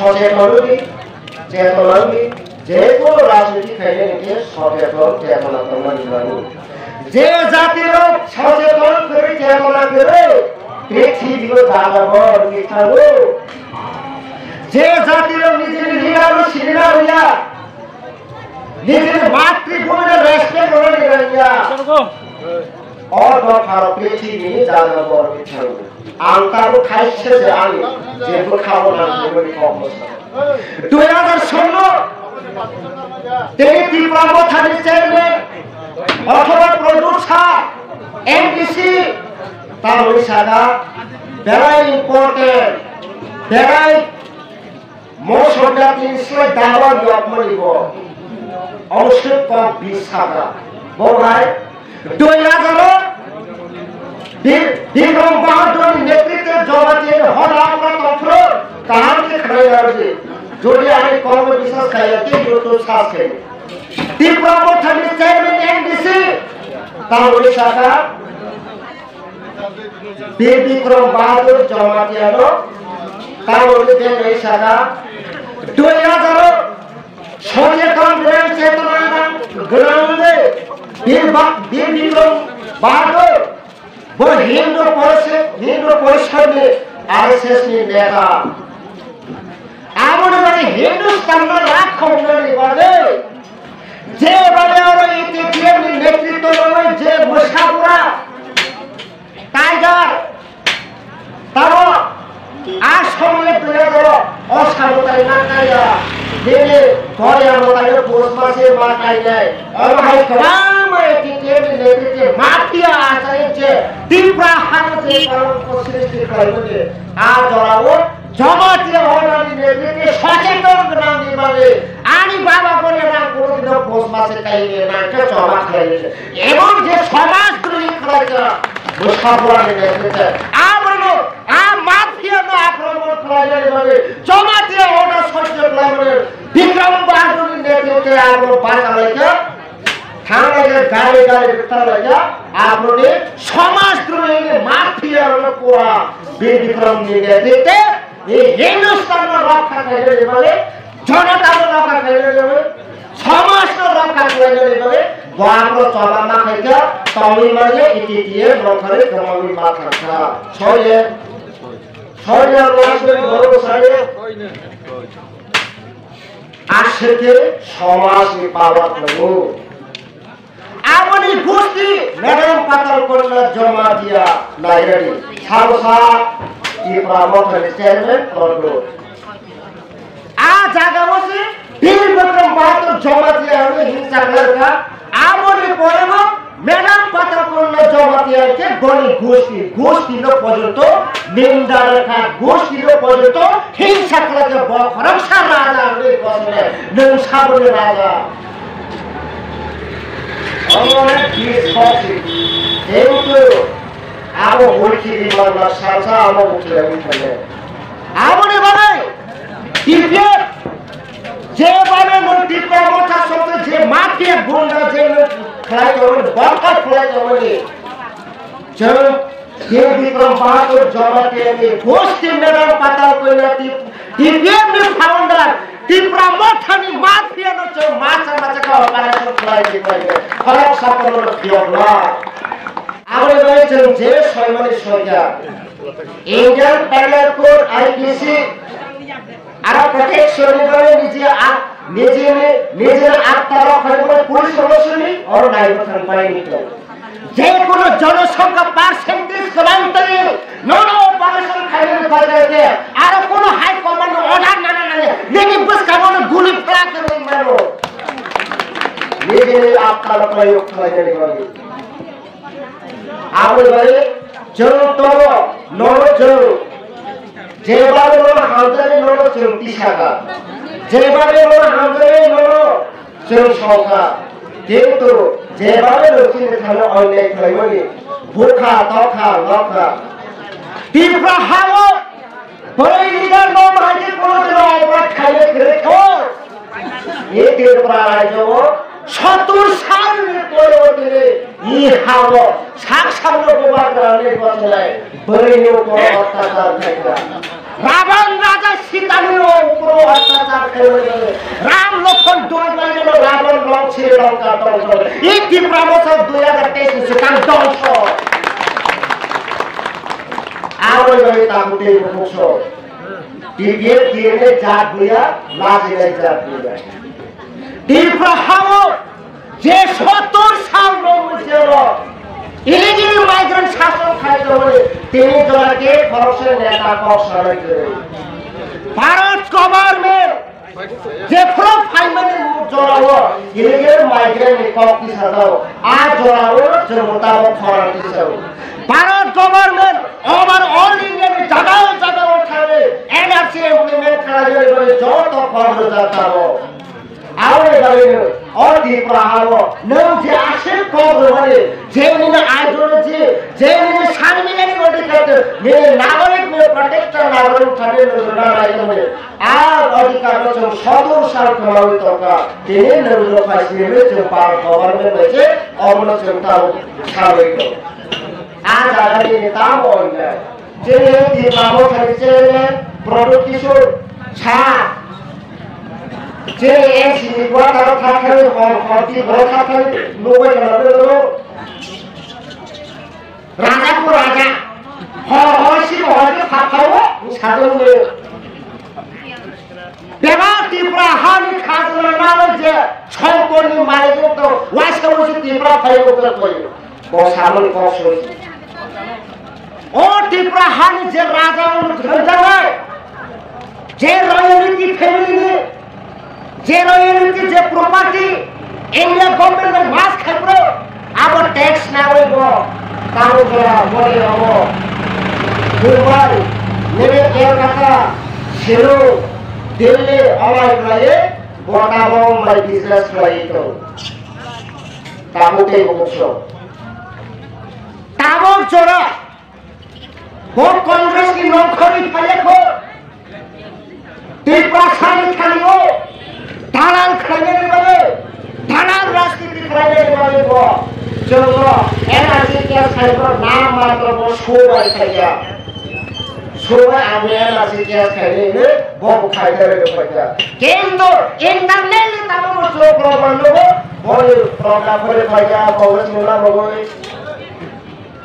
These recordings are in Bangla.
সচেতনই চেতনাই যে কোনো রাজনীতি খাইলে সচেতন চেতনা তোমার যে জাতির সচেতন করে চেতনা করে পৃথিবীর যাযাবর মিঠাবো যে জাতির নিজের লিগালো সিনা হইয়া নিজের মাতৃভূমির রেসপেক্ট করে নিয়া অদরকার পৃথিবী যাযাবর মিঠাবো আলতারও খাইছে যে আমি যেগুলো খাবো না যেগুলো খাবো 2016 তিনি ত্রিপুরা থানার চেয়ারম্যান অথবা প্রদূষা এমডিসি তার ওড়িশাটা very important very most of the things like দাওয়া জন্মলিব অবশ্যই কম বিশাখা বড়াই 2000 বিক্রম বাহাদুর নেতৃত্বে জমাতে হলামরা তন্ত্র কাহাকে খড়ে আছে যদি আমি কম বিশ্বাস খাইতে তো সাথে ত্রিপুরা থানার চেয়ারম্যান এমডিসি তার ওড়িশাটা বিক্রম বাহাদুর জমাতিয়ানো তার ওড়িশাটা 2000 সচেতন চেতনা গ্রামে বিক্রম বাহাদুর হিন্দু পরিষদে আরএসএস নেতা এমন মানে হিন্দুস্তান যেভাবে নেতৃত্ব যে মুসাফুরা টাইগার তারা আর সময় অসাবধানী না খাইয়া দিনে ঘরে আমরা পৌষ মাসে মা খাই নেয় মাটিয়া আচারিয়ে তীব্রা হাতে সৃষ্টি করে আর জড়াবো জমাতিয়া হওয়ানি নেতৃত্বে সচেতন গ্রাম নির্মাণে আনি বাবা বলে না কোনোদিনও পৌষ মাসে খাইলে না জমা খাইলে এবং যে সমাজ দ্রোহী খেলাটা মুসাফুরা নেতৃত্বে আমলো মাফিয়ানো আক্রমণ খেলাইলে জমাতিয়া হওয়া সহ্য করে বিক্রম বাহাদুর নেতৃত্বে আমরা বাঁচালাইছে থানায় গাড়ি বিতালাইছে আপনি সমাজ দ্রোহী মাফিয়ানো পুরা বিক্রম নেতৃত্বে এই হিন্দুস্তান রক্ষা করে বলে জনতা রক্ষা করে যাবে সমাজ রক্ষা করে যাবে বাংলা চলা না খাইছে তমিল মানে ইতি দিয়ে রক্ষারে কমাবি মা খাচ্ছা ছয়ে ছয়ে রাষ্ট্রের বড় সারে আসছে সমাজ পাওয়ার লাগো আমনি গোষ্ঠী ম্যাডাম পাতাল করলে জমা দিয়া লাইব্রেরি সাবসা ত্রিপুরা থানার চেয়ারম্যান করলো আ জায়গা বসে বিক্রম বাহাদুর জমা দিয়ে হিংসা করা আমনি পরে ম্যাডাম পাতা করলে জমা দিয়ে গণি গোষ্ঠী পর্যন্ত নিন্দা রেখা গোষ্ঠী পর্যন্ত হিংসা করাকে বরংসা রাজা সাবনে রাজা অনেক যেহেতু আরো উঠি বাংলা সালসা আমার উঠে উঠে আমনে বানাই যেভাবে ত্রিপুরা কথার সঙ্গে যে মাটিয়ে গুন্ডা যে খেলাই যাবে বরকার খেলাই যাবে বিক্রম বাহাদুর জমাতে গোষ্ঠী ম্যাডাম পাতাল কইলে টিপিএমনি ফাউন্ডার ত্রিপুরা মথানি মাফিয়া নচে মাছা অপারেশন খেলাই দিবে ফলক সাফল্য দিওলা আমরা রয়েছেন যে সম্মানিত সংখ্যা ইন্ডিয়ান প্যানেল কোড আইপিসি আর প্রোটেকশন করে নিজের আত্মা রক্ষা করে পুলিশ অবশ্যই আর নাইবখান পায়নি তো যে কোনো জনসংখ্যা পার্সেন্টেজ কমান্টারে নন অপারেশন খাইলে করে আর কোনো হাই কমান্ড অর্ডার না লেগে বস কামন গুলি ফেলা করে মারো নিজের আত্মা প্রয়োগ করে আমরা বলে জনতর নরজর যেভাবে হাজারে নর চলতি শাখা যেভাবে হাজারে নর চল সংখ্যা কিন্তু যেভাবে রচিত খেলো অন্যায় খেলাইবনি ভুখা তখা লখা তীব্র হাওয়া বড়ই লিডার নম হাতে কোনদিন অপরাধ খাইলে রেখো এই তীব্র রাজ্য 70 সাল পরে ই হাওয়া সাকসান্ন প্রভাব রানে বসলায় বড়ই উপর অত্যাচার খাইলা রাবণ রাজা সীতার উপর রাম লক্ষণ দুই মাইল রাবণ লং ছেড়ে লঙ্কা ধ্বংস এই ত্রিপুরা বছর 2023 কাল ধ্বংস আর ওই তাকুতে মুখ টিভিয়ে টিএনএ জাত বুয়া লাজে জাত বুয়া ত্রিপুরা হাও যে 70 সাল রয়েছিল ইলিগেল মাইগ্রেন্ট শাসন খাইতে হলে তিনি জনকে খরচের নেতা কৌশলে ভারত গভর্নমেন্ট যে ফ্রম ফাইমানের মুখ জড়াবো ইলিগেল মাইগ্রেন্ট কপি সাজাও আর জড়াবো যে মোতাবক খরাটি সাজাও Bharat government over all India জায়গায় জায়গায় উঠাবে এনআরসি ইমপ্লিমেন্ট করা যাবে যত খরচ যাতাবো আরে গালে और दीपरा हालो नौ जे आशे कोबरे वाले जेवनी आइडियोलॉजी जेवनी शामिल बॉडी करते मेरे नागरिक में प्रोटेक्टर नागरिक ठाने नजर आए में আর অধিকার আছে সদর সরকার তকা তিনি নরুল ফাইসিলে যে পার গভর্নমেন্ট আছে অবলম্বনটা স্বাভাবিক আজ আগামী নেতা বলবে যে দীপাবো খাইছে প্রোডাক্টিশন ছা যে এসি গোটা থাকে হরতি গোটা থাকে লোকে জানবে তো রাজাপুর রাজা হরসি হরকে খাওয়াও সাধনে বেবা ত্রিপুরা হানি খাজনা নাম যে সম্পূর্ণ মারে তো ওয়াইসা বসে ত্রিপুরা ফাইল করে কই বসামল কসই ও ত্রিপুরা হানি যে রাজা ধরে যে রয়্যালিটি ফ্যামিলি যে রয়্যালিটি যে প্রপার্টি ইন্ডিয়া গভর্নমেন্টের মাস খাইবো আবার ট্যাক্স না হইব কারো করা বলে হবো দুর্বল নেবে কলকাতা শিলু দিল্লি অলাই প্রায়ে বটাবং বাই বিজনেস প্রায়িত তাবুকে বংশ তাবক চোরা ভোট কংগ্রেস কি নখরি ফেলে খো ত্রিপুরা সারি খালিও দালাল খাইয়ে দেবে দালাল রাজনীতি খাইয়ে দেবে গো চলো এনআরসি কে সাইবার নাম মাত্র সবাই খাইয়া সবাই আমি এনআরসি কে খাইয়ে বব খাইতে হবে কিন্তু ইন্টারনেট তামো সব প্রবলেম লোগো বলে প্রবলেম করে খাইয়া কংগ্রেস মোলা বগই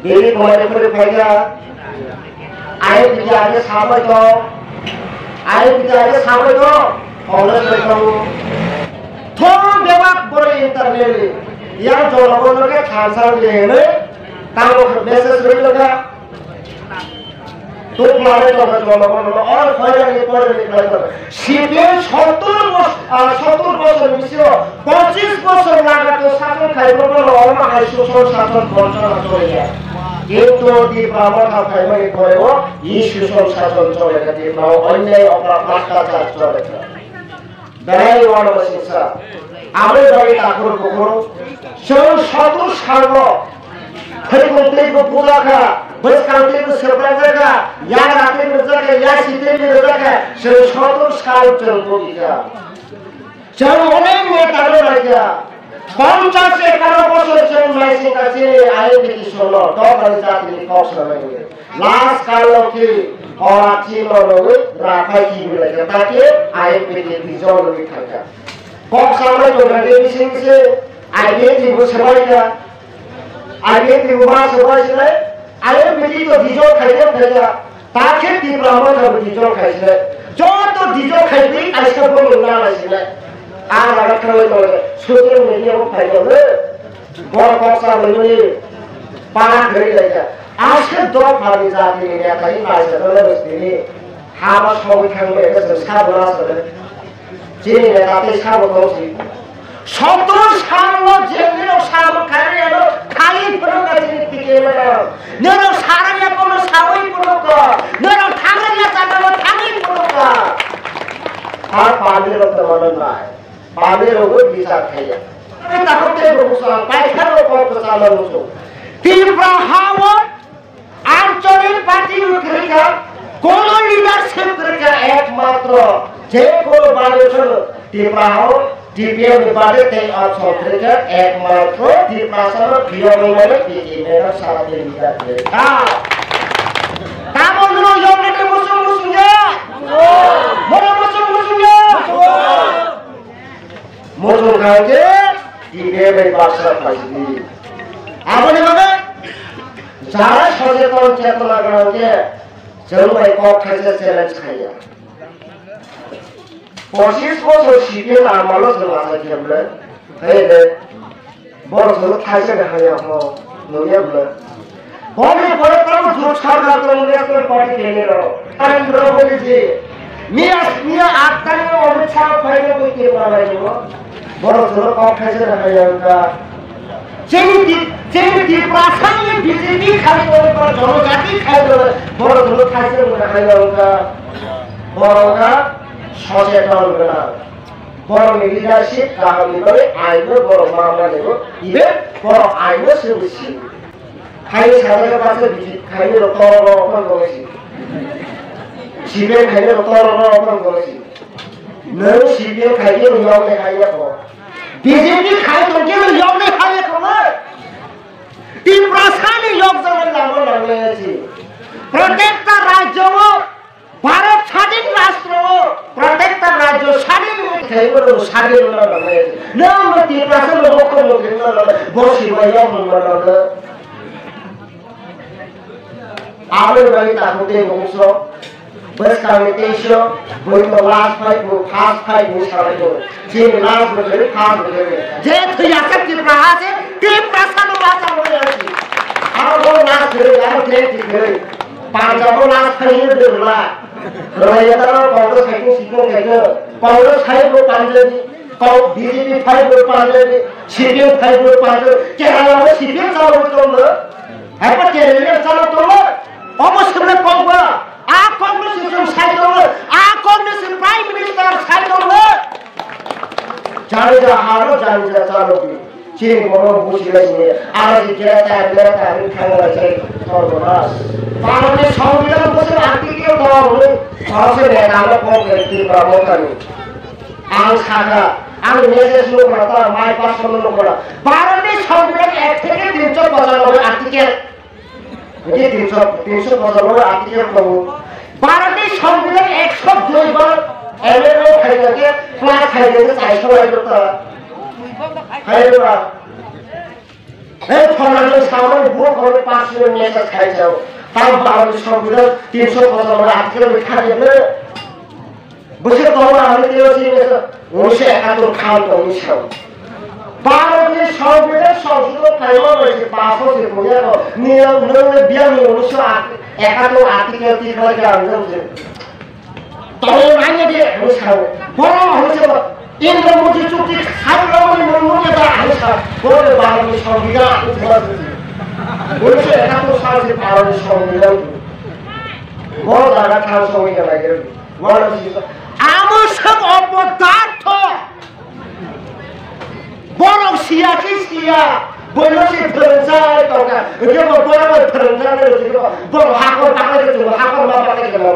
দেরি করে খাইয়া আই বিজারে সাবই তো আই বিজারে সাবই তো কংগ্রেস তো থোড় বেবাক বড় ইন্টারনেট ইয়ার জনগণকে খানসার দেনে তাও মেসেজ হই লগা তো মারে তো জনগণ আর হয়রানি করে নিতে সিপে 70 বছর মিশিও 25 বছর লাগাতো শাসন খাইবো বড় অলমা হাইসো শাসন বঞ্চনা চলে যায় কিন্তু দীপাবলি খাইবে করেও এই সুশাসন শাসন চলে গেছে নাও অন্যায় অপরাধ ভ্রষ্টাচার চলে গেছে দাঁড়াই ওয়ার্ড বসিসা আমরা বাড়ি ঠাকুর পুকুর সেই শত সার্ব खरी कोणते को पूजा का बस काउंटे को सरप्राइज का या राते में जाके या सीते में जाके से शत साल चलतो गया चलो অনেক নেতা রয়েছে 50 11 বছর চলে মাইসিং কাছে আয়ে কি শোনো ডবল জাতি কষ্ট লাগে লাস্ট কাল কি ওরা ছিল রয়ে রাখাই কি বলে তাকে আয়ে পেতে বিজয় লই থাকা কম সামনে তো রেডি মিশিংছে আয়ে কি বসবাইকা আগে ত্রিপুরা সবাই ছিল আগে মিটি তো ডিজো খাইতে ফেলা তাকে ত্রিপুরা আমরা ডিজো খাইছিল যত ডিজো খাইবি আজকে বল না আসছিল আর আরেকটা হইতো সোশ্যাল মিডিয়াও খাইলে বড় কথা বলি পাড়া ধরে যায় আজকে দর ভাবি জাতি নিয়ে তাই মাইছে ধরে বসিনি হাবা সবাই খাইলে এসে সাবলা আছে চিনি না তাতে সাবলা আছে 17 সাল যেগুলো সাব খাইলে এলো খালি প্রকাশিত দিকে এলো নর সারায়া কোন সাবই প্রক নর ঠাঙ্গা চাটালো ঠাঙ্গি প্রক আর পালের তো মনে নাই পালের ওই বিচার খাইয়া আমি তাহতে বলছো পাইখারও কত চালানো ত্রিপুরা হাওয়া আঞ্চলিক পার্টি উঠেছে কোন লিডারশিপ করে একমাত্র যে কোন বালেশ্বর ত্রিপুরা হাওয়া টিপিএম বাড়ে তে অসংখ্য একমাত্র ত্রিপুরার ভিওবলে পিজিমের সাথে লিডার তা বন্ধুরা ইউনিটে বসুন বসুন মনে বসুন বসুন বাসা পাইছি আপনি মানে যারা সচেতন চেতনা গ্রামকে জলবায়ু কক খাইছে চ্যালেঞ্জ খাইয়া 25 বছর সিপিএম আমলও জমাতে কেমনে এই রে বড় ছোট খাইছে খাইয়া হো নইয়া বলে বলে বলে তো জোর সরকার তো মনে করে পার্টি কেনে রো কারণ বড় বলেছি মিয়া আটটানে অবস্থা ফাইলে কই কে বাড়াইলো বড় ছোট কক খাইছে খাইয়া যেমনি প্রাসান্যে বিজেপি খাই করে জনজাতি খাই করে বড় ছোট খাইছে খাইয়া বড়রা সচেতন না বড় লিডারশিপ কাহানি করে আইন বড় মামলা দেব ইবে বড় আইন সেবছি খাইলে সাধারণ কাছে খাইলে রকম করেছি সিবিএম খাইলে রকম করেছি নয় সিবিএম খাইলে নিয়মে খাইয়া পড় বিজেপি খাই তো কেউ নিয়মে খাইয়া পড়ে তিন প্রাসানে লোকজনের নাম লাগিয়েছি প্রত্যেকটা রাজ্য ভারত স্বাধীন রাষ্ট্র প্রত্যেকটা রাজ্য স্বাধীন স্বাধীন আমাদের বাড়ি তাদের বংশ বয়স কারণে 23 বই তো লাস্ট ফাইভ ফার্স্ট ফাইভ সারাই যে লাস্ট বছরে ফার্স্ট বছরে যে তুই আছে কি আছে তিন প্রাসাদ বাঁচা হয়ে আছে আর বড় না করে আর কে ঠিক করে পাঁচবো লাস্ট ফাইভ দেবলা রয়াদার Congress cycle CPM cycle Congress cycle Punjabi BJP five Punjabi CPM five Punjabi Kerala CPM চালাবো তোমরা একবার কেরালা চালাতো অবশ্যই কংগ্রেস आ कांग्रेस साइड आ कांग्रेस प्राइम मिनिस्टर साइड जाने जा हारो जाने जा चालो भी चीन मनो बुझिलाई नि आज गेता हामी खाना चाहिँ सर्वनाश पाउने संविधान बसेर आर्थिक दलहरु खर्च नेताले कङ्ग्रेसले प्रमोटनी आङ छागा आङ मेसेज लोकबाट माइ पास गर्नु लोकबाट भारतीय संविधान एक থেকে 395 आर्टिकल ये 395 आर्टिकल को भारतीय संविधान 102 बार एमएलओ खाइके प्लान खाइके चाहिँ सबै त खाइबा ए फलाले सामान भोक गर्ने 500 मेसेज खाइछौ ताम भारतीय संविधान 395 आर्टिकल खाइले बसे तवरहरुले त्यो चाहिँ 1971 खान त हुन्छ भारतीय संविधान संशोधन खाइमा भएपछि पास हो भयो नियम 1971 आर्टिकल 3 गरेका हुन्छ तब मान्यले हुन्छ बडो हुन्छ इन्द्र मोदी चुक्ति खाइरहने मनमोहन त हुन्छ बडो भारतीय संविधान हुन्छ 1971 सालको भारतीय संविधान बडो धारा खान संविधान लागेर बडो आवश्यक अपदार्थ बरं सिया बोलोसि फोरोंजाय दंगा त्यो बरं फोरोंजाय त्यो बरं हाखर बाक्ले त्यो हाखर बाक्ले त्यो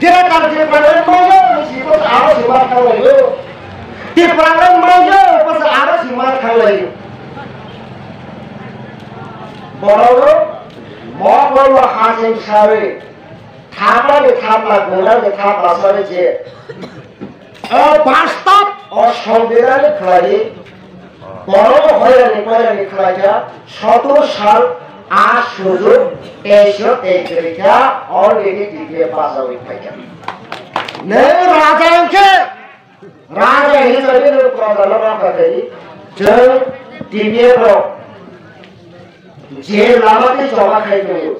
जेरा तार जे पाले मयो सिको आरो सिमा खायो त्यो पाले मयो पछि आरो सिमा खायो बरं मगल हाजिन सारे थापाले थापला गोलाले थापला सरे जे वास्तव संविधान खेलाड़ी बड़ो हयरानी खेलाया 17 साल आज सुजुग 23 अलरेडी डिग्री पास हो गया नहीं राजा हिसाबले प्रधान राख्दाखेरि जन टिबिएको जे लामाले जग्गा खाइदियो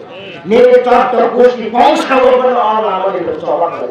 मेरो चट्ट गोष्ठी पैसा पनि लामाले जग्गा खाइदियो